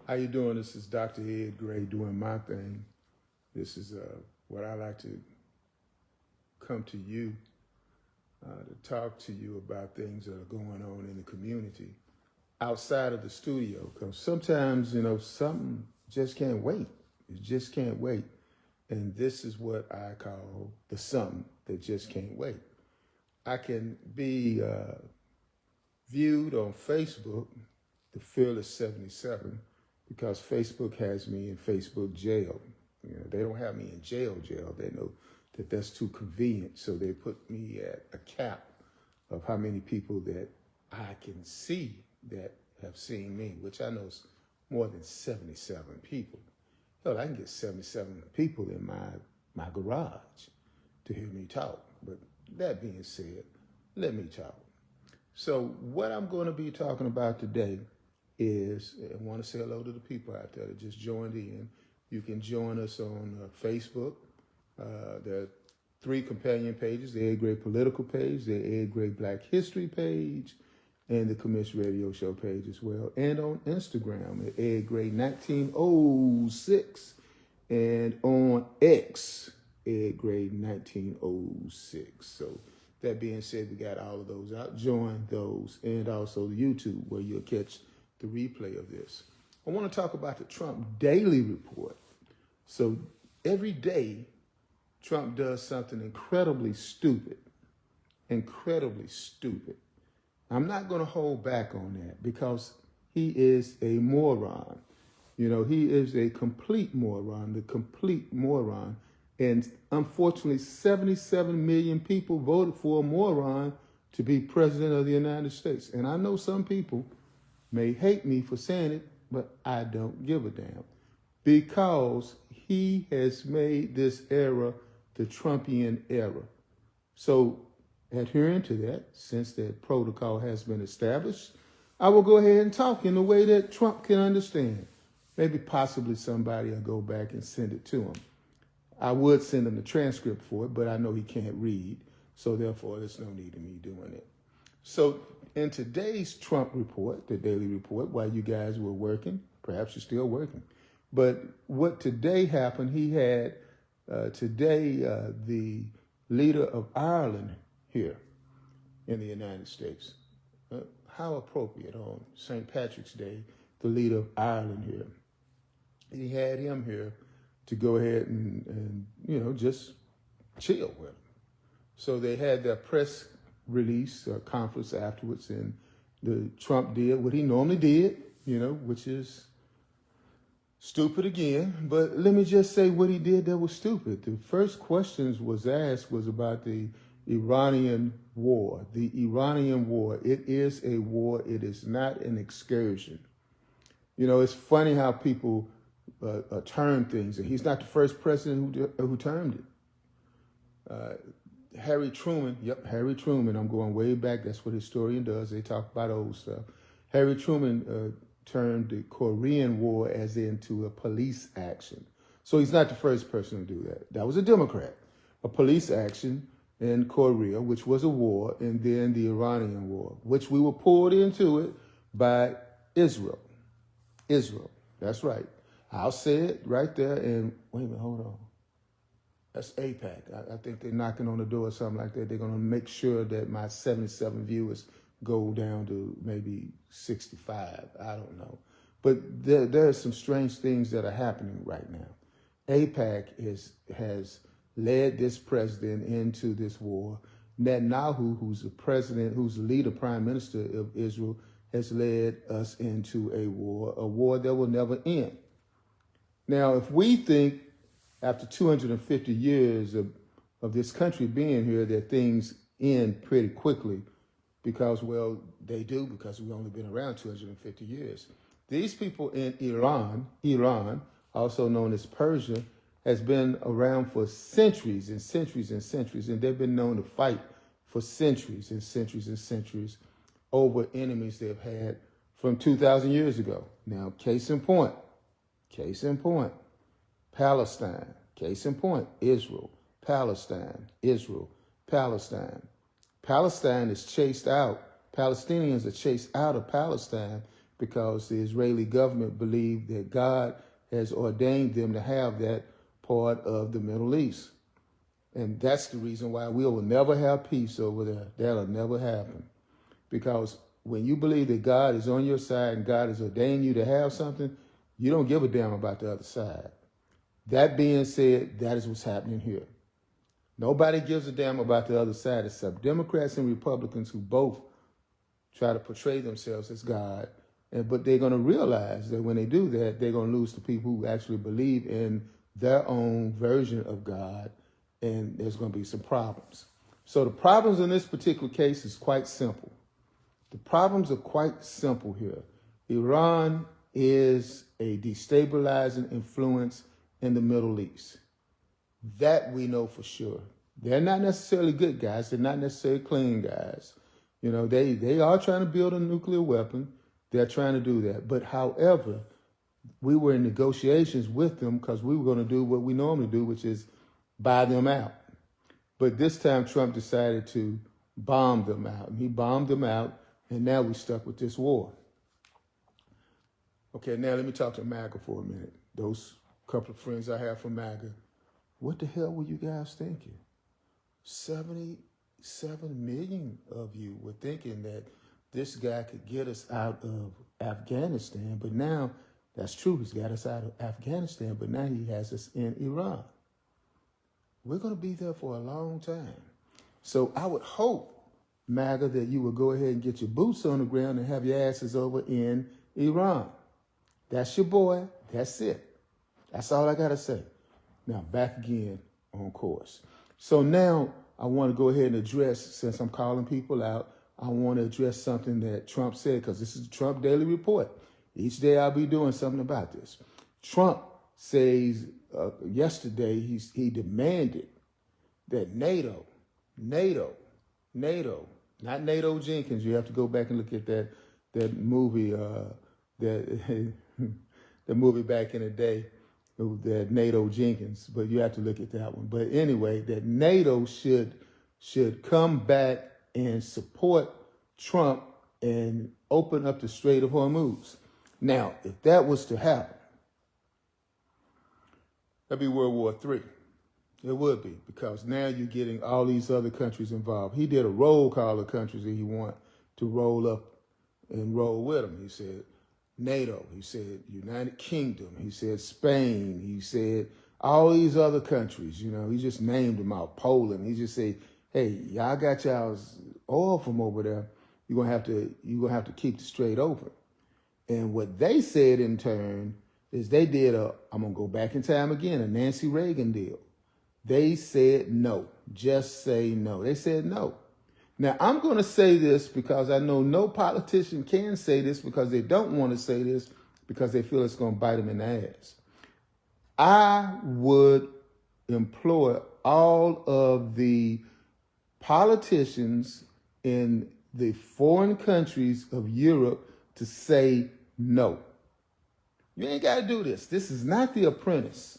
How you doing? This is Dr. Ed Gray doing my thing. This is what I like to come to you to talk to you about things that are going on in the community outside of the studio. Because sometimes, something just can't wait. It just can't wait. And this is what I call the something that just can't wait. I can be viewed on Facebook, the Fearless 77, because Facebook has me in Facebook jail. They don't have me in jail. They know that that's too convenient. So they put me at a cap of how many people that I can see that have seen me, which I know is more than 77 people. Hell, I can get 77 people in my garage to hear me talk. But that being said, let me talk. So what I'm going to be talking about today is, I want to say hello to the people out there that just joined in. You can join us on Facebook. There are 3 companion pages: the Ed Gray Political page, the Ed Gray Black History page, and the Commish Radio Show page as well. And on Instagram at Ed Gray 1906, and on X, Ed Gray 1906. So that being said, we got all of those out. Join those, and also the YouTube where you'll catch the replay of this. I want to talk about the Trump Daily Report. So every day, Trump does something incredibly stupid. Incredibly stupid. I'm not going to hold back on that because he is a moron. He is a complete moron, the complete moron. And unfortunately, 77 million people voted for a moron to be president of the United States. And I know some people may hate me for saying it, but I don't give a damn, because he has made this era the Trumpian era. So adhering to that, since that protocol has been established, I will go ahead and talk in a way that Trump can understand. Maybe possibly somebody will go back and send it to him. I would send him the transcript for it, but I know he can't read, so therefore there's no need in me doing it. So in today's Trump report, the daily report, while you guys were working, perhaps you're still working, but what today happened, he had the leader of Ireland here in the United States. How appropriate on St. Patrick's Day, the leader of Ireland here. He had him here to go ahead and just chill with him. So they had their press release conference afterwards, and the Trump did what he normally did, which is stupid again. But let me just say what he did that was stupid. The first questions was asked was about the Iranian war. The Iranian war. It is a war. It is not an excursion. It's funny how people term things, and he's not the first president who termed it. Harry Truman, Harry Truman, I'm going way back, that's what a historian does, they talk about old stuff. Harry Truman termed the Korean War as into a police action. So he's not the first person to do that. That was a Democrat. A police action in Korea, which was a war, and then the Iranian war, which we were pulled into it by Israel. Israel, that's right. I'll say it right there, and wait a minute, hold on. That's AIPAC. I think they're knocking on the door or something like that. They're going to make sure that my 77 viewers go down to maybe 65. I don't know. But there are some strange things that are happening right now. AIPAC has led this president into this war. Netanyahu, who's the president, who's the leader, prime minister of Israel, has led us into a war that will never end. Now, if we think after 250 years of this country being here that things end pretty quickly, because, well, they do, because we've only been around 250 years. These people in Iran, also known as Persia, has been around for centuries and centuries and centuries, and they've been known to fight for centuries and centuries and centuries over enemies they've had from 2,000 years ago. Now, case in point, Palestine. Case in point, Israel, Palestine, Israel, Palestine. Palestine is chased out. Palestinians are chased out of Palestine because the Israeli government believed that God has ordained them to have that part of the Middle East. And that's the reason why we will never have peace over there. That'll never happen. Because when you believe that God is on your side and God has ordained you to have something, you don't give a damn about the other side. That being said, that is what's happening here. Nobody gives a damn about the other side except Democrats and Republicans, who both try to portray themselves as God. But they're going to realize that when they do that, they're going to lose the people who actually believe in their own version of God, and there's going to be some problems. So the problems in this particular case is quite simple. The problems are quite simple here. Iran is a destabilizing influence in the Middle East. That we know for sure. They're not necessarily good guys. They're not necessarily clean guys. You know, they are trying to build a nuclear weapon. They're trying to do that. But however, we were in negotiations with them because we were going to do what we normally do, which is buy them out. But this time Trump decided to bomb them out. And he bombed them out, and now we're stuck with this war. Okay, now let me talk to MAGA for a minute. Those couple of friends I have from MAGA. What the hell were you guys thinking? 77 million of you were thinking that this guy could get us out of Afghanistan, but now, that's true, he's got us out of Afghanistan, but now he has us in Iran. We're going to be there for a long time. So I would hope, MAGA, that you would go ahead and get your boots on the ground and have your asses over in Iran. That's your boy. That's it. That's all I got to say. Now, back again on course. So now I want to go ahead and address, since I'm calling people out, I want to address something that Trump said, because this is the Trump Daily Report. Each day I'll be doing something about this. Trump says yesterday he demanded that NATO, not NATO Jenkins. You have to go back and look at that movie, the movie back in the day, that NATO Jenkins, but you have to look at that one. But anyway, that NATO should come back and support Trump and open up the Strait of Hormuz. Now, if that was to happen, that'd be World War III. It would be, because now you're getting all these other countries involved. He did a roll call of countries that he want to roll up and roll with him. He said NATO, he said United Kingdom, he said Spain, he said all these other countries, you know, he just named them out, Poland. He just said, hey, y'all got y'all's oil from over there. You're gonna have to keep the strait open. And what they said in turn is they did I'm gonna go back in time again, a Nancy Reagan deal. They said no, just say no. They said no. Now, I'm going to say this because I know no politician can say this, because they don't want to say this because they feel it's going to bite them in the ass. I would implore all of the politicians in the foreign countries of Europe to say no. You ain't got to do this. This is not The Apprentice.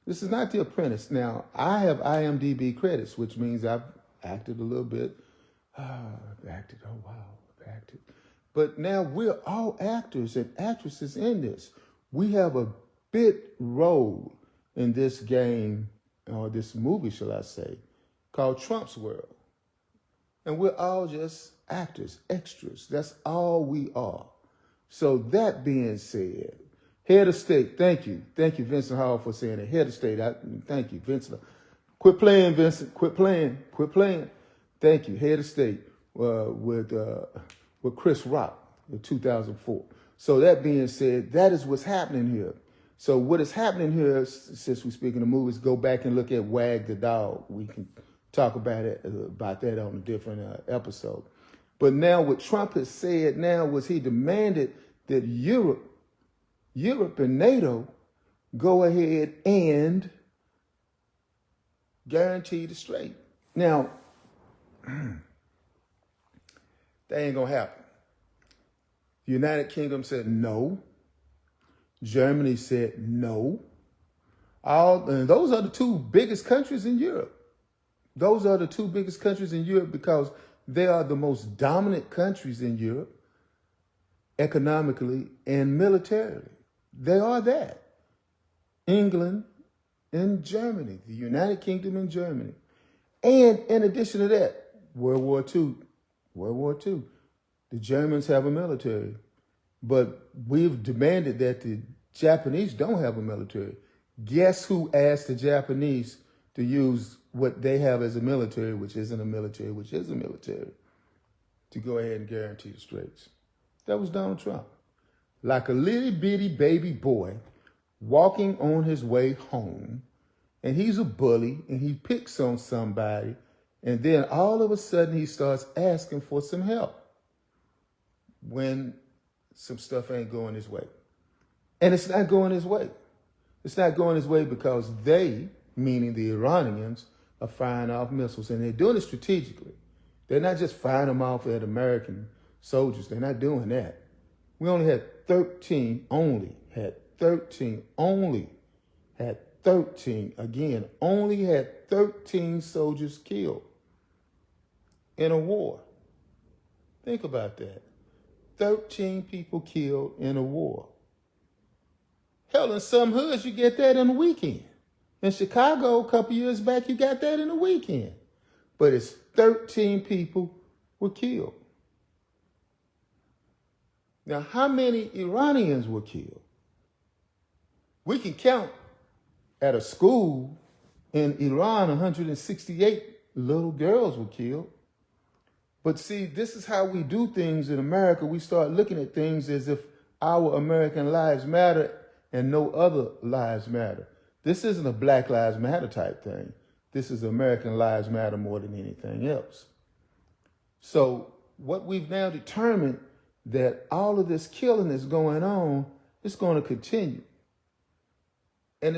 This is not The Apprentice. Now, I have IMDb credits, which means I've acted a little bit. I've acted. But now we're all actors and actresses in this. We have a big role in this game, or this movie, shall I say, called Trump's World. And we're all just actors, extras. That's all we are. So that being said, head of state, thank you. Thank you, Vincent Hall, for saying it. Head of state, thank you, Vincent. Quit playing, Vincent. Quit playing. Thank you, head of state, with Chris Rock in 2004. So that being said, that is what's happening here. So what is happening here, since we're speaking of movies, go back and look at Wag the Dog. We can talk about that on a different episode. But now what Trump has said now was he demanded that Europe and NATO go ahead and guarantee the strait. Now, that ain't gonna happen. The United Kingdom said no. Germany said no. And those are the two biggest countries in Europe. Those are the two biggest countries in Europe because they are the most dominant countries in Europe. economically and militarily. They are that. England and Germany, the United Kingdom and Germany. And in addition to that, World War II. The Germans have a military, but we've demanded that the Japanese don't have a military. Guess who asked the Japanese to use what they have as a military, which isn't a military, which is a military, to go ahead and guarantee the straits? That was Donald Trump. Like a little bitty baby boy walking on his way home, and he's a bully, and he picks on somebody, and then all of a sudden he starts asking for some help when some stuff ain't going his way. And it's not going his way. It's not going his way because they, meaning the Iranians, are firing off missiles, and they're doing it strategically. They're not just firing them off at American soldiers. They're not doing that. We only had 13 soldiers killed in a war. Think about that. 13 people killed in a war. Hell, in some hoods, you get that in a weekend. In Chicago, a couple years back, you got that in a weekend. But it's 13 people were killed. Now, how many Iranians were killed? We can count at a school in Iran, 168 little girls were killed. But see, this is how we do things in America. We start looking at things as if our American lives matter and no other lives matter. This isn't a Black Lives Matter type thing. This is American lives matter more than anything else. So what we've now determined that all of this killing that's going on is going to continue. And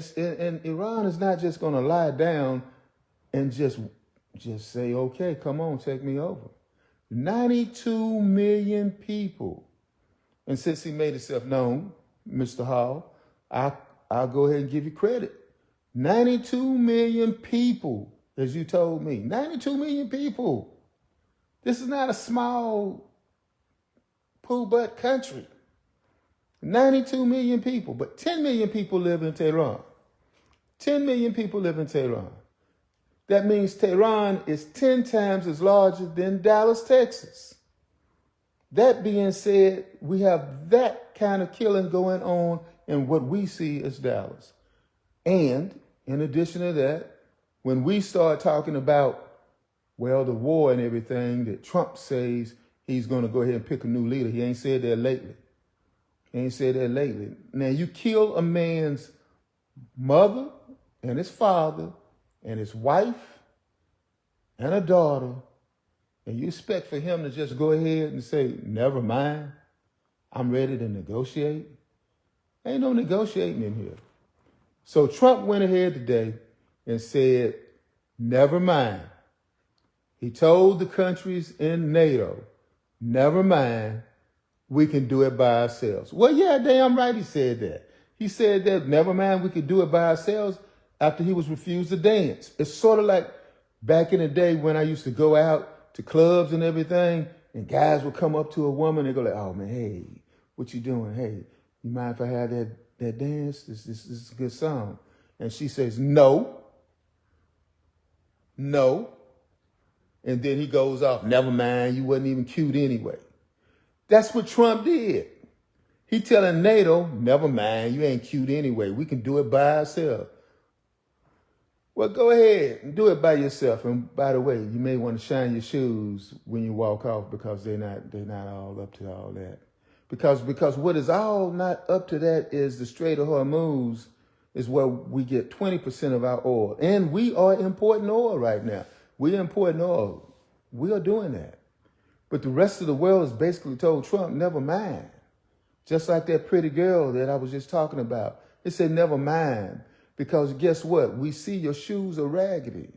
Iran is not just going to lie down and just say, okay, come on, take me over. 92 million people. And since he made himself known, Mr. Hall, I'll go ahead and give you credit. 92 million people, as you told me. 92 million people. This is not a small poo-butt country. 92 million people, but 10 million people live in Tehran. 10 million people live in Tehran. That means Tehran is 10 times as larger than Dallas, Texas. That being said, we have that kind of killing going on in what we see as Dallas. And in addition to that, when we start talking about, well, the war and everything that Trump says he's going to go ahead and pick a new leader, he ain't said that lately. Now, you kill a man's mother and his father and his wife and a daughter, and you expect for him to just go ahead and say, never mind, I'm ready to negotiate? Ain't no negotiating in here. So Trump went ahead today and said, never mind. He told the countries in NATO, never mind, we can do it by ourselves. Well, yeah, damn right he said that. He said that, never mind, we could do it by ourselves after he was refused to dance. It's sort of like back in the day when I used to go out to clubs and everything, and guys would come up to a woman and go like, oh man, hey, what you doing? Hey, you mind if I have that dance? This is a good song. And she says, no. And then he goes off, never mind, you wasn't even cute anyway. That's what Trump did. He telling NATO, never mind, you ain't cute anyway. We can do it by ourselves. Well, go ahead and do it by yourself. And by the way, you may want to shine your shoes when you walk off because they're not all up to all that. Because what is all not up to that is the Strait of Hormuz is where we get 20% of our oil. And we are importing oil right now. We're importing oil. We are doing that. But the rest of the world has basically told Trump, never mind. Just like that pretty girl that I was just talking about. It said, never mind. Because guess what? We see your shoes are raggedy.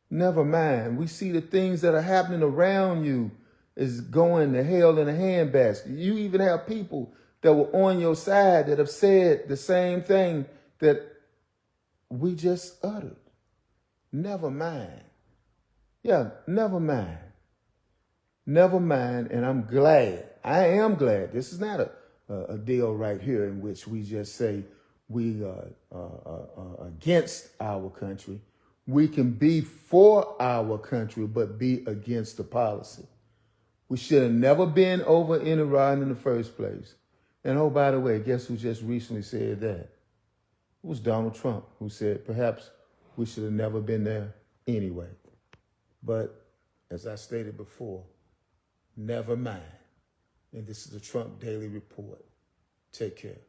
Never mind. We see the things that are happening around you is going to hell in a handbasket. You even have people that were on your side that have said the same thing that we just uttered. Never mind. Yeah, never mind. Never mind, and I'm glad I am glad. This is not a deal right here in which we just say we are against our country. We can be for our country, but be against the policy. We should have never been over in Iran in the first place. And oh, by the way, guess who just recently said that? It was Donald Trump, who said perhaps we should have never been there anyway. But as I stated before, never mind. And this is the Trump Daily Report. Take care.